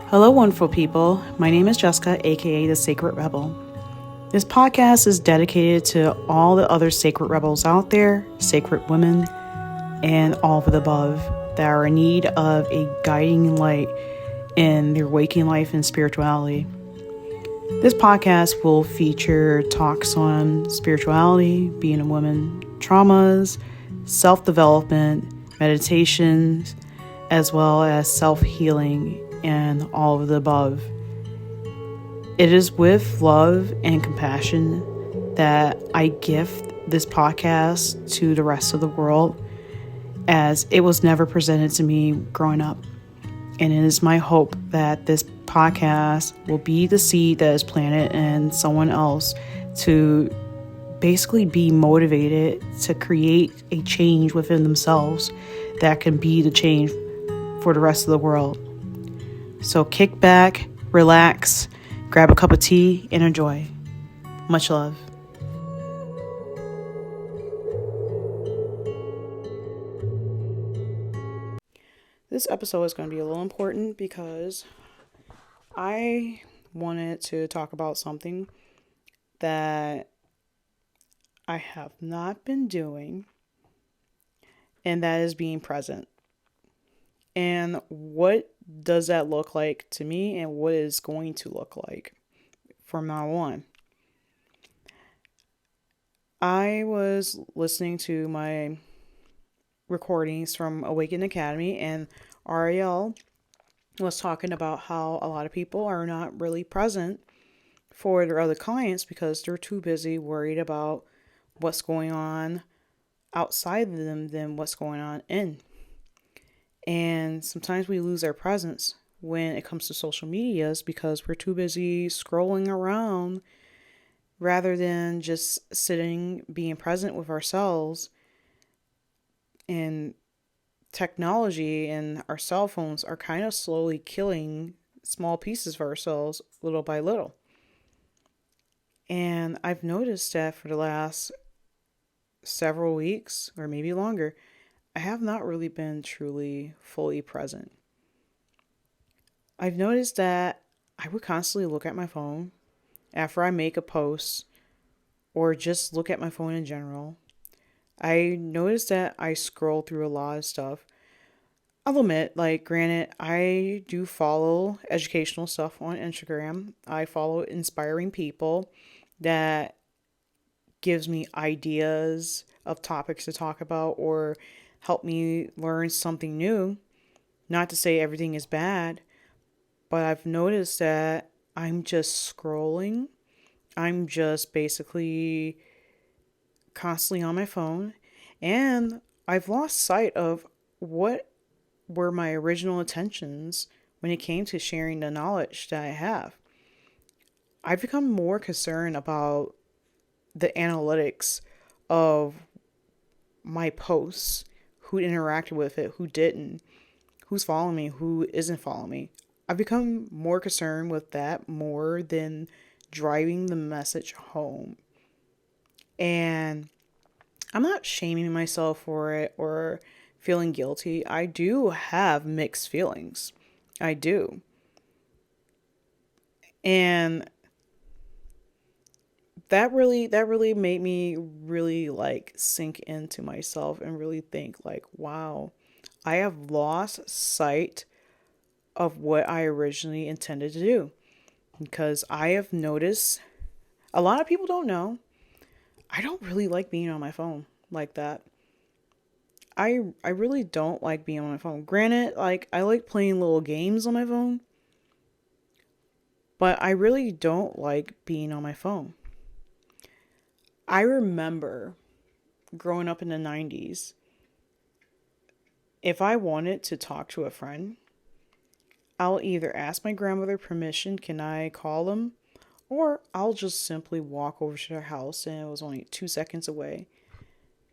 Hello, wonderful people. My name is Jessica, aka the Sacred Rebel. This podcast is dedicated to all the other sacred rebels out there, sacred women, and all of the above that are in need of a guiding light in their waking life and spirituality. This podcast will feature talks on spirituality, being a woman, traumas, self-development, meditations, as well as self-healing and all of the above. It is with love and compassion that I gift this podcast to the rest of the world, as it was never presented to me growing up. And it is my hope that this podcast will be the seed that is planted in someone else to basically be motivated to create a change within themselves that can be the change for the rest of the world. So kick back, relax, grab a cup of tea, and enjoy. Much love. This episode is going to be a little important because I wanted to talk about something that I have not been doing, and that is being present. And what does that look like to me, and what is going to look like from now on? I was listening to my recordings from Awaken Academy, and Ariel was talking about how a lot of people are not really present for their other clients because they're too busy worried about what's going on outside of them than what's going on in. And sometimes we lose our presence when it comes to social medias because we're too busy scrolling around rather than just sitting, being present with ourselves. And technology and our cell phones are kind of slowly killing small pieces of ourselves little by little. And I've noticed that for the last several weeks or maybe longer, I have not really been truly fully present. I've noticed that I would constantly look at my phone after I make a post or just look at my phone in general. I noticed that I scroll through a lot of stuff. I'll admit, granted, I do follow educational stuff on Instagram. I follow inspiring people that gives me ideas of topics to talk about or help me learn something new. Not to say everything is bad, but I've noticed that I'm just scrolling. I'm just basically constantly on my phone, and I've lost sight of what were my original intentions when it came to sharing the knowledge that I have. I've become more concerned about the analytics of my posts, who interacted with it, who didn't, who's following me, who isn't following me. I've become more concerned with that more than driving the message home. And I'm not shaming myself for it or feeling guilty. I do have mixed feelings. I do. And that really made me really sink into myself and really think wow, I have lost sight of what I originally intended to do. Because I have noticed, a lot of people don't know, I don't really like being on my phone like that. I really don't like being on my phone. Granted, I like playing little games on my phone, but I really don't like being on my phone. I remember growing up in the 90s, if I wanted to talk to a friend, I'll either ask my grandmother permission, can I call them? Or I'll just simply walk over to their house and it was only 2 seconds away.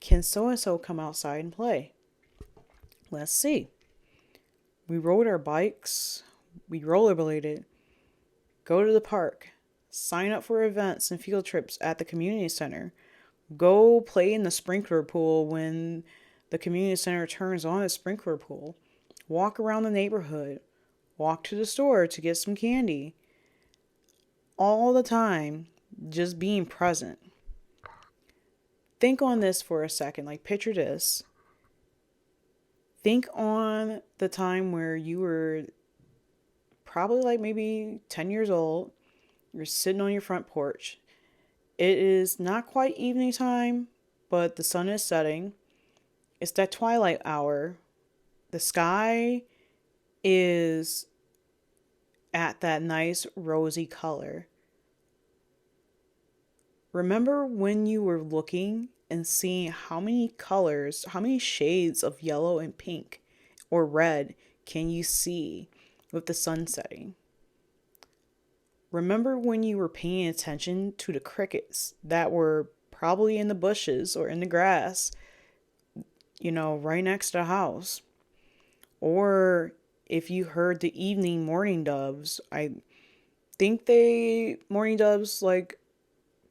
Can so-and-so come outside and play? Let's see. We rode our bikes, we rollerbladed, go to the park, sign up for events and field trips at the community center, go play in the sprinkler pool when the community center turns on a sprinkler pool, walk around the neighborhood, walk to the store to get some candy. All the time, just being present. Think on this for a second. Like, picture this. Think on the time where you were probably like maybe 10 years old. You're sitting on your front porch. It is not quite evening time, but the sun is setting. It's that twilight hour. The sky is at that nice rosy color. Remember when you were looking and seeing how many colors, how many shades of yellow and pink or red can you see with the sun setting? Remember when you were paying attention to the crickets that were probably in the bushes or in the grass, right next to the house? Or if you heard the evening morning doves, I think morning doves like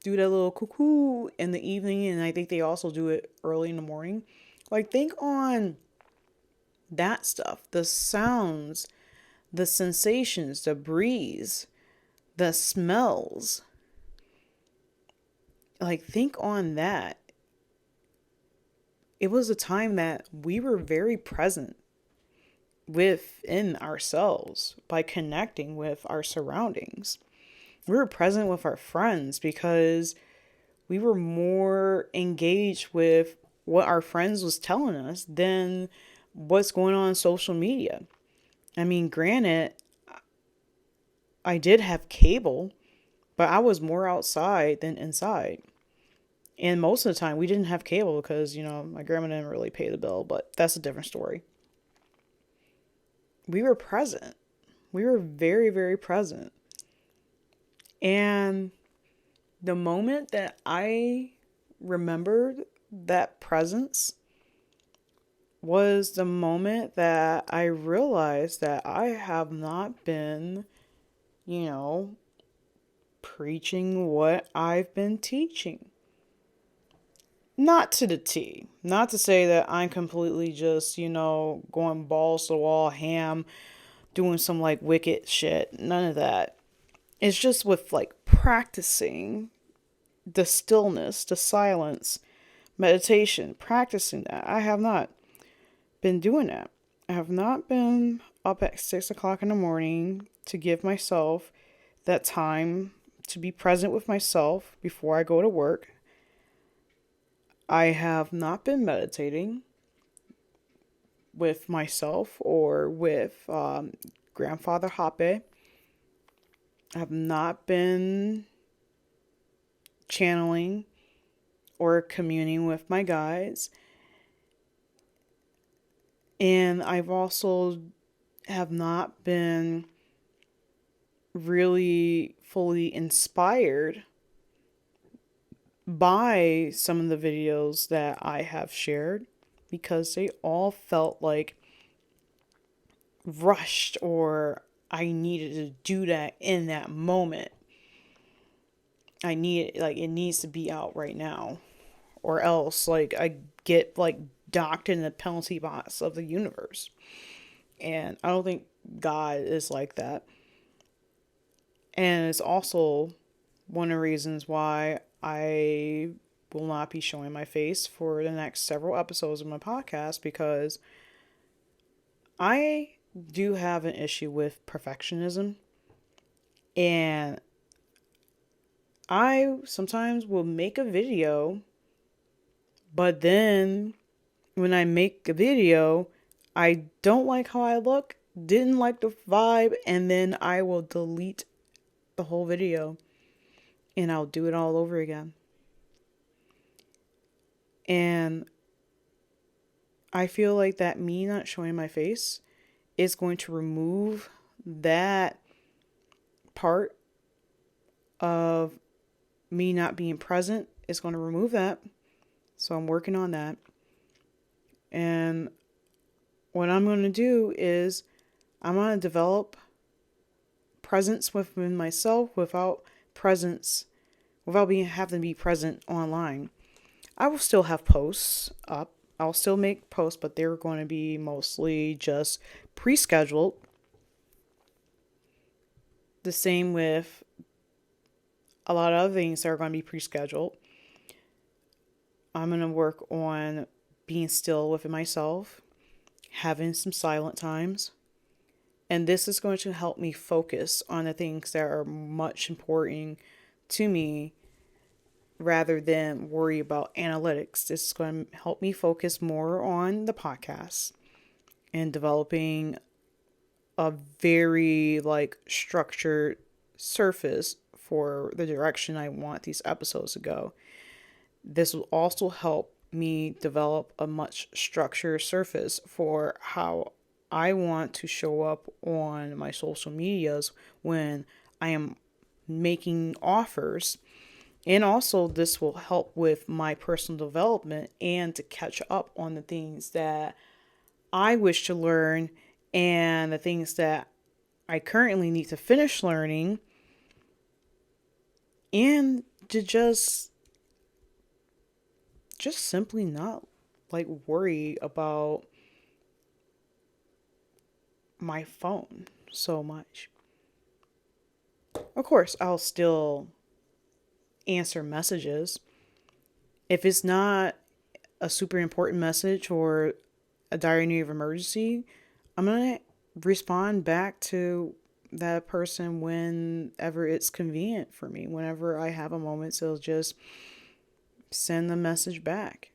do that little cuckoo in the evening, and I think they also do it early in the morning. Like, think on that stuff, the sounds, the sensations, the breeze, the smells. Like, think on that. It was a time that we were very present within ourselves by connecting with our surroundings. We were present with our friends because we were more engaged with what our friends was telling us than what's going on social media. I mean, granted, I did have cable, but I was more outside than inside. And most of the time we didn't have cable because, my grandma didn't really pay the bill, but that's a different story. We were present. We were very, very present. And the moment that I remembered that presence was the moment that I realized that I have not been, preaching what I've been teaching. Not to the T. Not to say that I'm completely just, going balls to the wall, ham, doing some like wicked shit. None of that. It's just with like practicing the stillness, the silence, meditation, practicing that. I have not been doing that. I have not been up at 6 o'clock in the morning to give myself that time to be present with myself before I go to work. I have not been meditating with myself or with Grandfather Hoppe. I have not been channeling or communing with my guides. And I've also have not been really fully inspired by some of the videos that I have shared because they all felt like rushed or I needed to do that in that moment. It needs to be out right now, or else I get docked in the penalty box of the universe. And I don't think God is like that. And it's also one of the reasons why I will not be showing my face for the next several episodes of my podcast, because I do have an issue with perfectionism. And I sometimes will make a video, but then when I make a video, I don't like how I look, didn't like the vibe, and then I will delete the whole video and I'll do it all over again. And I feel like that me not showing my face is going to remove that part of me not being present. It's going to remove that. So I'm working on that. And what I'm going to do is I'm going to develop presence within myself without having to be present online. I will still have posts up. I'll still make posts, but they're going to be mostly just pre-scheduled. The same with a lot of other things that are going to be pre-scheduled. I'm going to work on being still within myself, having some silent times. And this is going to help me focus on the things that are much important to me rather than worry about analytics. This is going to help me focus more on the podcast and developing a very structured surface for the direction I want these episodes to go. This will also help me develop a much structured surface for how I want to show up on my social medias when I am making offers. And also, this will help with my personal development and to catch up on the things that I wish to learn and the things that I currently need to finish learning, and to just simply not worry about my phone so much. Of course, I'll still answer messages. If it's not a super important message or a dire need of emergency, I'm going to respond back to that person whenever it's convenient for me. Whenever I have a moment, so just send the message back.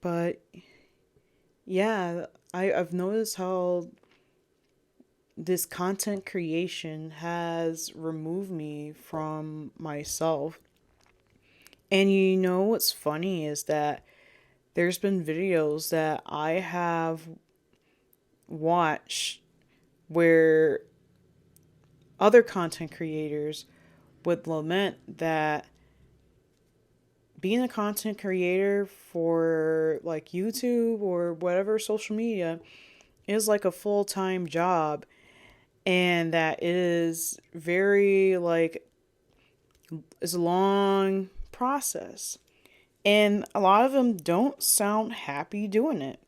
But yeah, I've noticed how this content creation has removed me from myself. And you know what's funny is that there's been videos that I have watched where other content creators would lament that being a content creator for YouTube or whatever social media is like a full-time job, and that it is very it's a long process. And a lot of them don't sound happy doing it.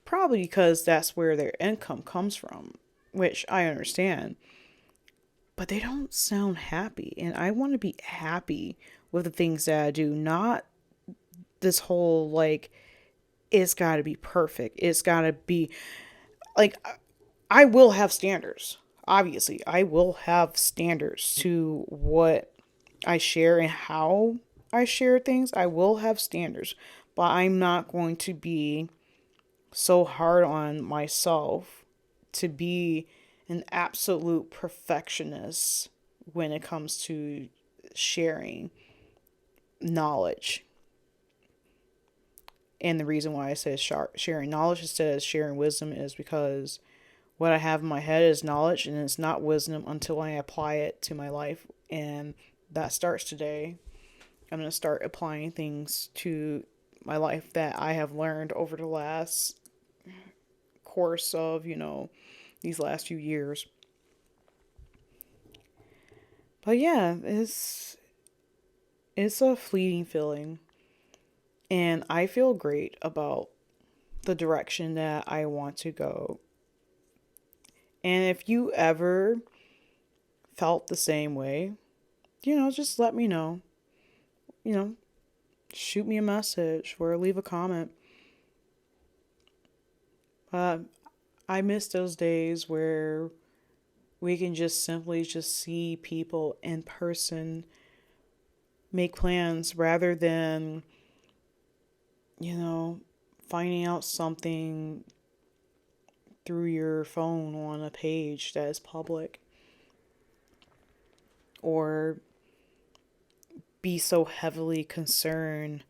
Probably because that's where their income comes from, which I understand. But they don't sound happy. And I want to be happy with the things that I do, not this whole it's got to be perfect. It's got to be I will have standards. Obviously, I will have standards to what I share and how I share things. I will have standards, but I'm not going to be so hard on myself to be an absolute perfectionist when it comes to sharing knowledge. And the reason why I say sharing knowledge instead of sharing wisdom is because what I have in my head is knowledge, and it's not wisdom until I apply it to my life. And that starts today. I'm going to start applying things to my life that I have learned over the last course of, these last few years. But yeah, it's a fleeting feeling. And I feel great about the direction that I want to go. And if you ever felt the same way, just let me know. Shoot me a message or leave a comment. I miss those days where we can just simply just see people in person, make plans rather than, finding out something through your phone on a page that is public, or be so heavily concerned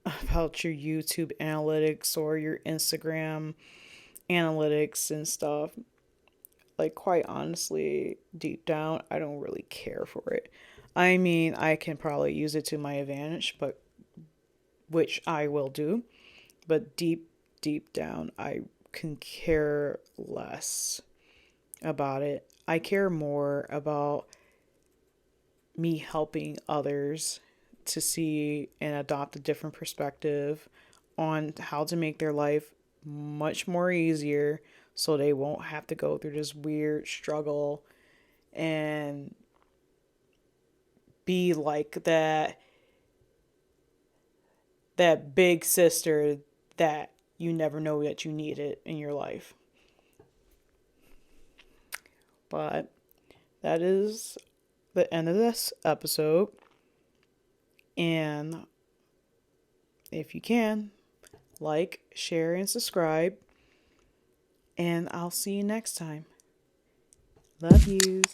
about your YouTube analytics or your Instagram analytics and stuff. Quite honestly, deep down, I don't really care for it. I mean, I can probably use it to my advantage, but which I will do. But deep down, I can care less about it. I care more about me helping others to see and adopt a different perspective on how to make their life much more easier, so they won't have to go through this weird struggle and be like that big sister that you never know that you need it in your life. But that is the end of this episode. And if you can, like, share, and subscribe. And I'll see you next time. Love yous.